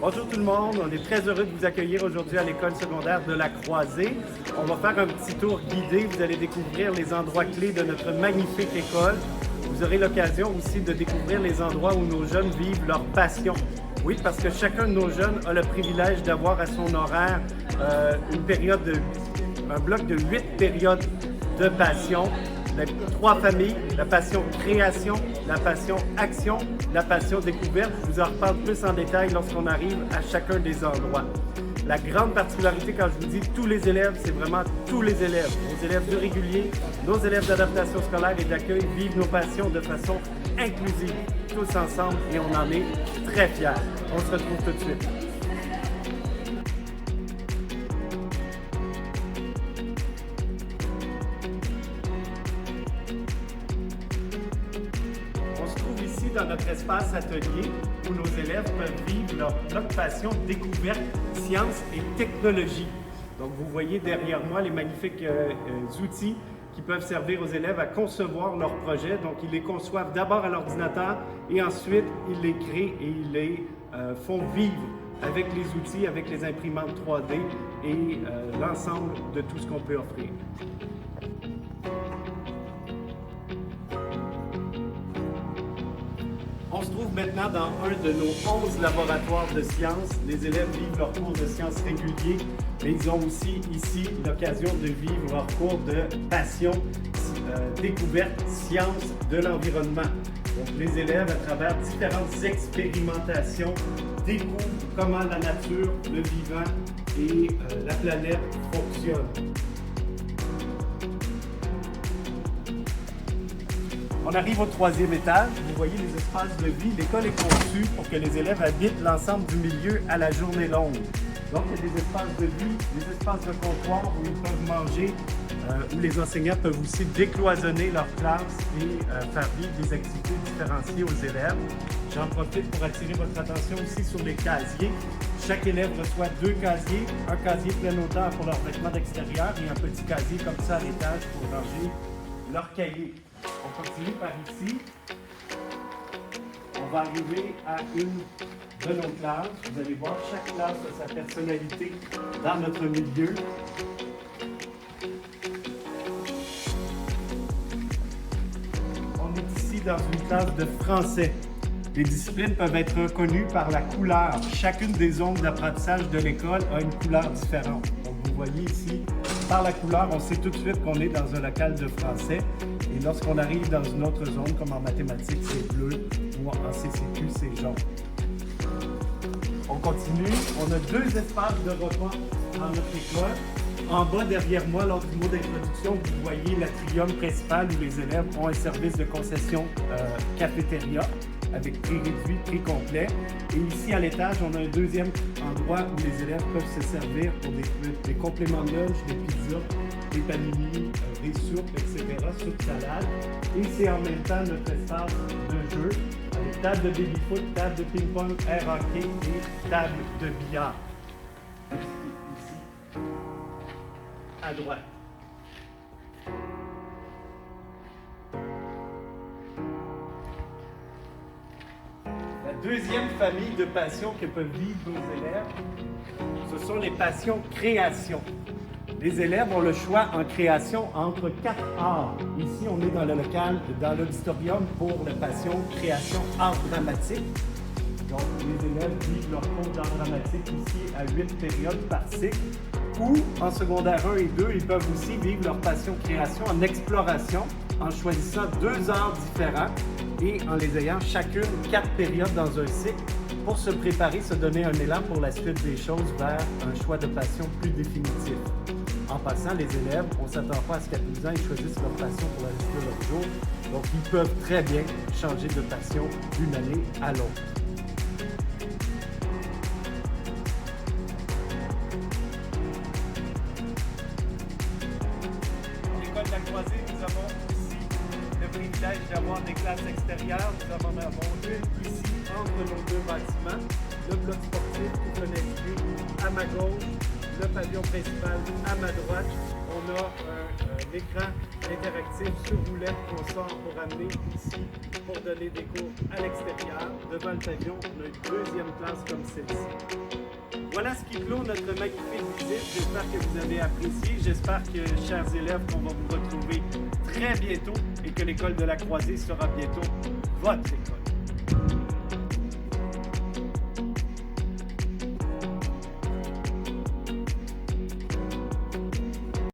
Bonjour tout le monde, on est très heureux de vous accueillir aujourd'hui à l'école secondaire de la Croisée. On va faire un petit tour guidé, vous allez découvrir les endroits clés de notre magnifique école. Vous aurez l'occasion aussi de découvrir les endroits où nos jeunes vivent leur passion. Oui, parce que chacun de nos jeunes a le privilège d'avoir à son horaire un bloc de 8 périodes de passion. 3 familles, la passion création, la passion action, la passion découverte. Je vous en reparle plus en détail lorsqu'on arrive à chacun des endroits. La grande particularité quand je vous dis tous les élèves, c'est vraiment tous les élèves. Nos élèves de régulier, nos élèves d'adaptation scolaire et d'accueil vivent nos passions de façon inclusive, tous ensemble, et on en est très fiers. On se retrouve tout de suite. Dans notre espace atelier où nos élèves peuvent vivre leur passion découverte, sciences et technologie. Donc vous voyez derrière moi les magnifiques outils qui peuvent servir aux élèves à concevoir leurs projets. Donc ils les conçoivent d'abord à l'ordinateur et ensuite ils les créent et ils les font vivre avec les outils, avec les imprimantes 3D et l'ensemble de tout ce qu'on peut offrir. On se trouve maintenant dans un de nos 11 laboratoires de sciences. Les élèves vivent leurs cours de sciences réguliers, mais ils ont aussi ici l'occasion de vivre leur cours de passion, découverte, sciences de l'environnement. Donc les élèves, à travers différentes expérimentations, découvrent comment la nature, le vivant et la planète fonctionnent. On arrive au 3e étage. Vous voyez les espaces de vie. L'école est conçue pour que les élèves habitent l'ensemble du milieu à la journée longue. Donc, il y a des espaces de vie, des espaces de comptoir où ils peuvent manger, où les enseignants peuvent aussi décloisonner leur classe et faire vivre des activités différenciées aux élèves. J'en profite pour attirer votre attention aussi sur les casiers. Chaque élève reçoit 2 casiers, un casier plein hauteur pour leurs vêtements d'extérieur et un petit casier comme ça à l'étage pour ranger leurs cahiers. On continue par ici. On va arriver à une de nos classes. Vous allez voir, chaque classe a sa personnalité dans notre milieu. On est ici dans une classe de français. Les disciplines peuvent être reconnues par la couleur. Chacune des zones d'apprentissage de l'école a une couleur différente. Donc, vous voyez ici, par la couleur, on sait tout de suite qu'on est dans un local de français. Et lorsqu'on arrive dans une autre zone, comme en mathématiques, c'est bleu, ou en CCQ, c'est jaune. On continue. On a 2 espaces de repas dans notre école. En bas, derrière moi, lors du mot d'introduction, vous voyez l'atrium principal où les élèves ont un service de concession cafétéria avec prix réduit, prix complet. Et ici, à l'étage, on a un 2e endroit où les élèves peuvent se servir pour des compléments de lunch, des pizzas, des panini, des soupes, etc., soupes, salades. Et c'est en même temps notre espace de jeu avec table de baby-foot, table de ping-pong, air hockey et table de billard. Ici, à droite. La 2e famille de passions que peuvent vivre nos élèves, ce sont les passions création. Les élèves ont le choix en création entre 4 arts. Ici, on est dans le local, dans l'auditorium pour la passion création art dramatique. Donc, les élèves vivent leur cours d'art dramatique ici à 8 périodes par cycle. Ou en secondaire 1 et 2, ils peuvent aussi vivre leur passion création en exploration en choisissant 2 arts différents et en les ayant chacune 4 périodes dans un cycle pour se préparer, se donner un élan pour la suite des choses vers un choix de passion plus définitif. En passant, les élèves, on ne s'attend pas à ce qu'à 12 ans, ils choisissent leur passion pour la reste de leur jour. Donc, ils peuvent très bien changer de passion d'une année à l'autre. À l'école de la Croisée, nous avons ici le privilège d'avoir des classes extérieures. Nous en avons une ici entre nos 2 bâtiments. Le bloc sportif, tout connecté à ma gauche. Le pavillon principal à ma droite. On a un écran interactif sur roulette qu'on sort pour amener ici pour donner des cours à l'extérieur, devant le pavillon. On a une deuxième classe comme celle-ci. Voilà ce qui clôt notre magnifique visite. J'espère que vous avez apprécié. J'espère que, chers élèves, qu'on va vous retrouver très bientôt et que l'école de la Croisée sera bientôt votre école.